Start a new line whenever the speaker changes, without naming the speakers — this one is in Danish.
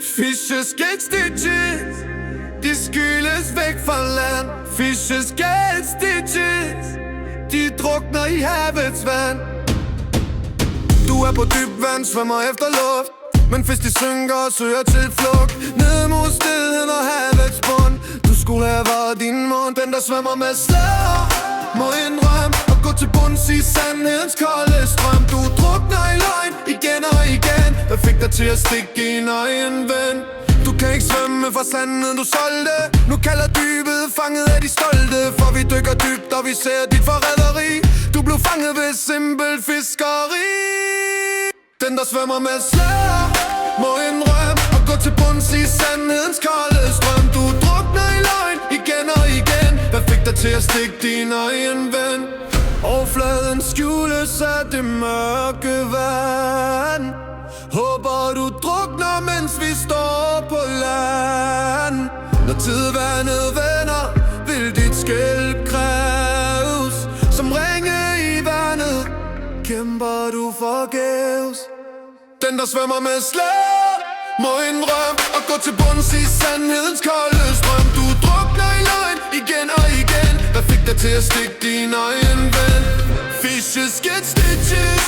Fishes get stitches, de skylles væk fra land. Fishes get stitches, de drukner i havets vand. Du er på dyb vand, svømmer efter luft, men fisk de synker og søger til flugt ned mod stilheden og havets bund. Du skulle have været din mund. Den der svømmer med slæder må indrømme og gå til bunds i sandhedens kolde strøm. Du drukner i løgn igen og igen. Hvad fik dig til at stikke din egen ven? Du kan ikke svømme fra sanden du solgte. Nu kalder dybet fanget af de stolte, for vi dykker dybt og vi ser dit forræderi. Du blev fanget ved simpelt fiskeri. Den der svømmer med slæder må indrømme og gå til bunds i sandhedens kolde strøm. Du drukner i løgn igen og igen. Hvad fik dig til at stikke din egen ven? Overfladen skjules af det mørke vand. Håber du drukner, mens vi står på land. Når tidvandet vender, vil dit skæld kræves. Som ringe i vandet kæmper du forgæves. Den der svømmer med slæder må indrømme og gå til bunds i sandhedens kolde strøm. Du drukner i løgn igen og igen. Hvad fik dig til at stikke din egen ven? Fishes get stitches,